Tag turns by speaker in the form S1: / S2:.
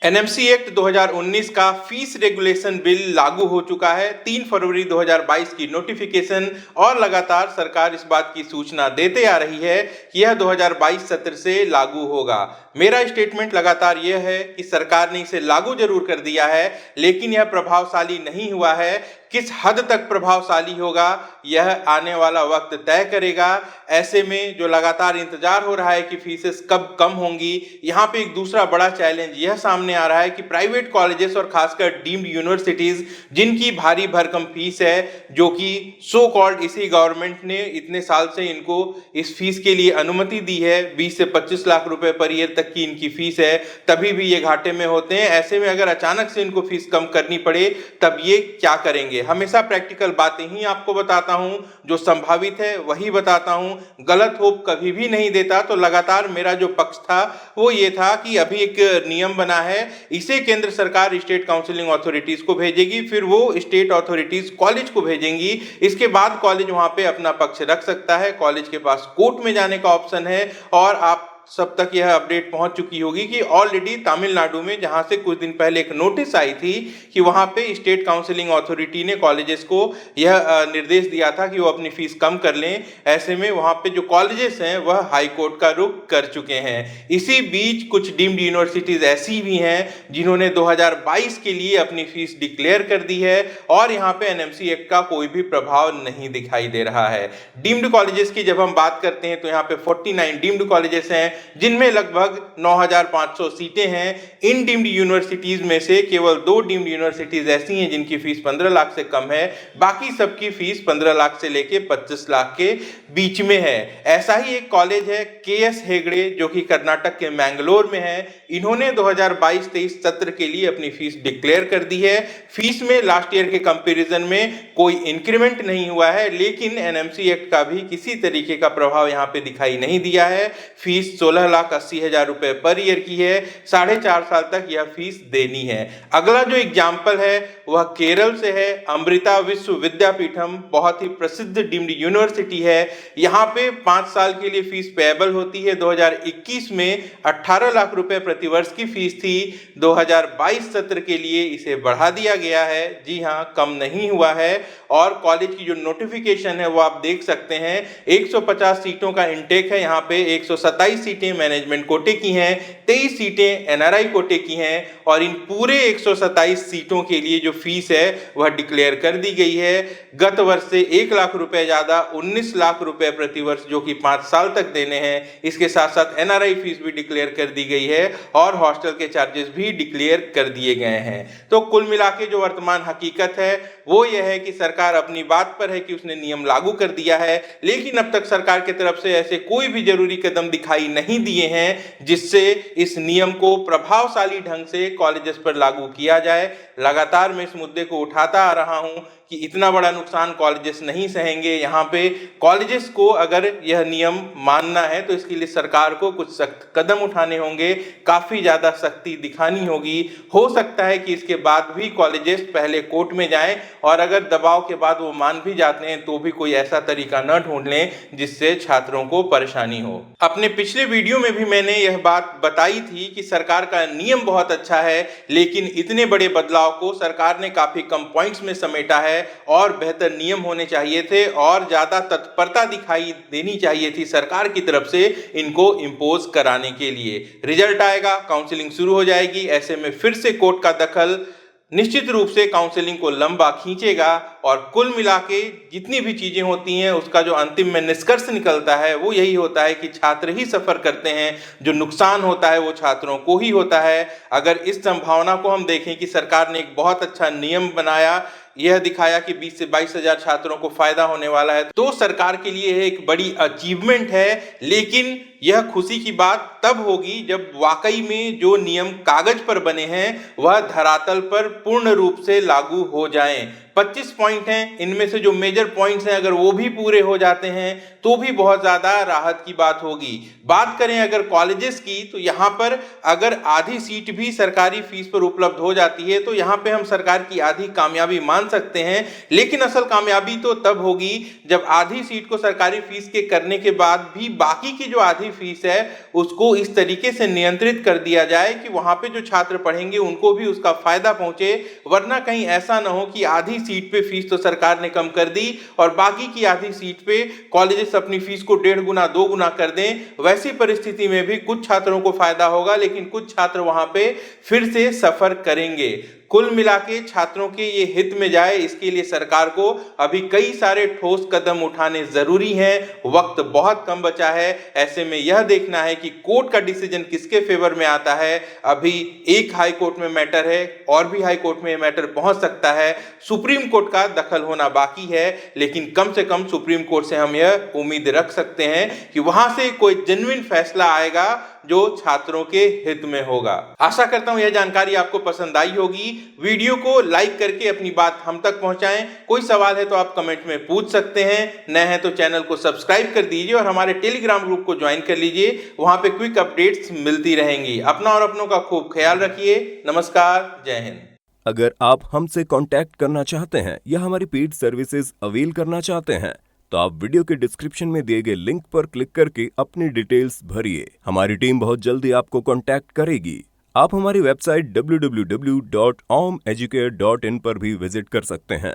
S1: NMC act 2019 का fees regulation bill लागू हो चुका है। 3 फरवरी 2022 की नोटिफिकेशन और लगातार सरकार इस बात की सूचना देते आ रही है कि यह 2022 सत्र से लागू होगा। मेरा स्टेटमेंट लगातार यह है कि सरकार ने इसे लागू जरूर कर दिया है, लेकिन यह प्रभावशाली नहीं हुआ है। किस हद तक प्रभावशाली होगा यह आने वाला वक्त तय करेगा। ऐसे में जो लगातार इंतजार हो रहा है कि फीसेस कब कम होंगी, यहाँ पे एक दूसरा बड़ा चैलेंज यह सामने आ रहा है कि प्राइवेट कॉलेजेस और खासकर डीम्ड यूनिवर्सिटीज जिनकी भारी भरकम फीस है, जो कि सो कॉल्ड इसी गवर्नमेंट ने इतने साल से इनको इस फीस के लिए अनुमति दी है, 20 से 25 लाख रुपए पर ईयर तक की इनकी फीस है, तभी भी ये घाटे में होते हैं। ऐसे में अगर अचानक से इनको फीस कम करनी पड़े तब ये क्या करेंगे। हमेशा प्रैक्टिकल बातें ही आपको बताता हूं, जो संभावित है वही बताता हूं, गलत होप कभी भी नहीं देता। तो लगातार मेरा जो पक्ष था वो ये था कि अभी एक नियम बना है, इसे केंद्र सरकार स्टेट काउंसलिंग अथॉरिटीज को भेजेगी, फिर वो स्टेट अथॉरिटीज कॉलेज को भेजेंगी। इसके बाद कॉलेज वहां पे अपना पक्ष रख सकता है, कॉलेज के पास कोर्ट में जाने का ऑप्शन है। और आप सब तक यह अपडेट पहुंच चुकी होगी कि ऑलरेडी तमिलनाडु में, जहां से कुछ दिन पहले एक नोटिस आई थी कि वहां पे स्टेट काउंसलिंग अथॉरिटी ने कॉलेजेस को यह निर्देश दिया था कि वो अपनी फीस कम कर लें। ऐसे में वहां पे जो कॉलेजेस हैं वह हाई कोर्ट का रुख कर चुके हैं। इसी बीच कुछ डीम्ड यूनिवर्सिटीज ऐसी भी हैं जिन्होंने 2022 के लिए अपनी फीस डिक्लेयर कर दी है और यहाँ पे एनएमसी एक्ट का कोई भी प्रभाव नहीं दिखाई दे रहा है। डीम्ड कॉलेजेस की जब हम बात करते हैं तो यहाँ पे 49 डीम्ड कॉलेजेस हैं जिनमें लगभग 9,500 सीटें हैं। इन डीम्ड यूनिवर्सिटीज में से केवल 2 डीम्ड यूनिवर्सिटीज ऐसी हैं जिनकी फीस 15 लाख से कम है, बाकी सबकी फीस 15 लाख से लेके 25 लाख के बीच में है। ऐसा ही एक कॉलेज है केएस हेगड़े, जो कि कर्नाटक के मैंगलोर में है। इन्होंने 2022-23 सत्र के लिए अपनी फीस डिक्लेयर कर दी है। फीस में लास्ट ईयर के कंपैरिजन में कोई इंक्रीमेंट नहीं हुआ है, लेकिन एनएमसी एक्ट का भी किसी तरीके का प्रभाव यहाँ पे दिखाई नहीं दिया है। फीस 16,80,000 रुपए पर ईयर की है, 4.5 साल तक यह फीस देनी है। अगला जो एग्जाम्पल है वह केरल से है। अमृता विश्व विद्यापीठम बहुत ही प्रसिद्ध डीम्ड यूनिवर्सिटी है। यहाँ पे 5 साल के लिए फीस पेएबल होती है। 2021 में 18 लाख रुपए प्रतिवर्ष की फीस थी, 2022 सत्र के लिए इसे बढ़ा दिया गया है। जी हाँ, कम नहीं हुआ है। और कॉलेज की जो नोटिफिकेशन है वो आप देख सकते हैं, 150 सीटों का इंटेक है। यहाँ पे 127 सीटें मैनेजमेंट कोटे की हैं, 23 सीटें एनआरआई कोटे की हैं और इन पूरे 127 सीटों के लिए जो फीस है वह डिक्लेयर कर दी गई है। गत वर्ष से 1 लाख रुपए ज्यादा, 19 लाख रुपए प्रतिवर्ष, जो कि 5 साल तक देने हैं। इसके साथ साथ एनआरआई फीस भी डिक्लेयर कर दी गई है और हॉस्टल के चार्जेस भी डिक्लेयर कर दिए गए हैं। तो कुल मिला के जो वर्तमान हकीकत है वो यह है कि सरकार अपनी बात पर है कि उसने नियम लागू कर दिया है, लेकिन अब तक सरकार की तरफ से ऐसे कोई भी जरूरी कदम दिखाई नहीं दिए हैं जिससे इस नियम को प्रभावशाली ढंग से कॉलेजेस पर लागू किया जाए। लगातार मैं इस मुद्दे को उठाता आ रहा हूं कि इतना बड़ा नुकसान कॉलेजेस नहीं सहेंगे। यहाँ पे कॉलेजेस को अगर यह नियम मानना है तो इसके लिए सरकार को कुछ सख्त कदम उठाने होंगे, काफी ज्यादा सख्ती दिखानी होगी। हो सकता है कि इसके बाद भी कॉलेजेस पहले कोर्ट में जाएं और अगर दबाव के बाद वो मान भी जाते हैं तो भी कोई ऐसा तरीका न ढूंढ लें जिससे छात्रों को परेशानी हो। अपने पिछले वीडियो में भी मैंने यह बात बताई थी कि सरकार का नियम बहुत अच्छा है, लेकिन इतने बड़े बदलाव को सरकार ने काफी कम पॉइंट्स में समेटा है और बेहतर नियम होने चाहिए थे और ज्यादा तत्परता दिखाई देनी चाहिए थी सरकार की तरफ से इनको इंपोज कराने के लिए। रिजल्ट आएगा, काउंसलिंग शुरू हो जाएगी, ऐसे में फिर से कोर्ट का दखल निश्चित रूप से काउंसलिंग को लंबा खींचेगा और कुल मिला के जितनी भी चीजें होती हैं उसका जो अंतिम में निष्कर्ष निकलता है वो यही होता है कि छात्र ही सफर करते हैं, जो नुकसान होता है वो छात्रों को ही होता है। अगर इस संभावना को हम देखें कि सरकार ने एक बहुत अच्छा नियम बनाया, यह दिखाया कि 20 से 22 हजार छात्रों को फायदा होने वाला है, तो सरकार के लिए एक बड़ी अचीवमेंट है। लेकिन यह खुशी की बात तब होगी जब वाकई में जो नियम कागज पर बने हैं वह धरातल पर पूर्ण रूप से लागू हो जाएं। 25 पॉइंट हैं, इनमें से जो मेजर पॉइंट्स हैं अगर वो भी पूरे हो जाते हैं तो भी बहुत ज्यादा राहत की बात होगी। बात करें अगर कॉलेजेस की, तो यहाँ पर अगर आधी सीट भी सरकारी फीस पर उपलब्ध हो जाती है तो यहाँ पे हम सरकार की आधी कामयाबी मान मान सकते हैं, लेकिन असल कामयाबी तो तब होगी जब आधी सीट को सरकारी फीस के करने के बाद भी बाकी की जो आधी फीस है उसको इस तरीके से नियंत्रित कर दिया जाए कि वहां पे जो छात्र पढ़ेंगे उनको भी उसका फायदा पहुंचे। वरना कहीं ऐसा ना हो कि आधी सीट पे फीस तो सरकार ने कम कर दी और बाकी की आधी सीट पे कॉलेजेस अपनी फीस को 1.5 गुना 2 गुना कर दें। वैसी परिस्थिति में भी कुछ छात्रों को फायदा होगा, लेकिन कुछ छात्र वहां पे फिर से सफर करेंगे। कुल मिला के छात्रों के ये हित में जाए, इसके लिए सरकार को अभी कई सारे ठोस कदम उठाने जरूरी हैं। वक्त बहुत कम बचा है, ऐसे में यह देखना है कि कोर्ट का डिसीजन किसके फेवर में आता है। अभी एक हाई कोर्ट में मैटर है और भी हाई कोर्ट में यह मैटर पहुंच सकता है। सुप्रीम कोर्ट का दखल होना बाकी है, लेकिन कम से कम सुप्रीम कोर्ट से हम यह उम्मीद रख सकते हैं कि वहां से कोई जेन्युइन फैसला आएगा जो छात्रों के हित में होगा। आशा करता हूं यह जानकारी आपको पसंद आई होगी। वीडियो को लाइक करके अपनी बात हम तक पहुंचाएं। कोई सवाल है तो आप कमेंट में पूछ सकते हैं। नए हैं तो चैनल को सब्सक्राइब कर दीजिए और हमारे टेलीग्राम ग्रुप को ज्वाइन कर लीजिए। वहां पे क्विक अपडेट्स मिलती रहेंगी। अपना और अपनों का खूब ख्याल रखिए। नमस्कार, जय हिंद।
S2: अगर आप हमसे कांटेक्ट करना चाहते हैं या हमारी पेड सर्विसेज अवेल करना चाहते हैं तो आप वीडियो के डिस्क्रिप्शन में दिए गए लिंक पर क्लिक करके अपनी डिटेल्स भरिए। हमारी टीम बहुत जल्दी आपको कांटेक्ट करेगी। आप हमारी वेबसाइट www.omeducare.in पर भी विजिट कर सकते हैं।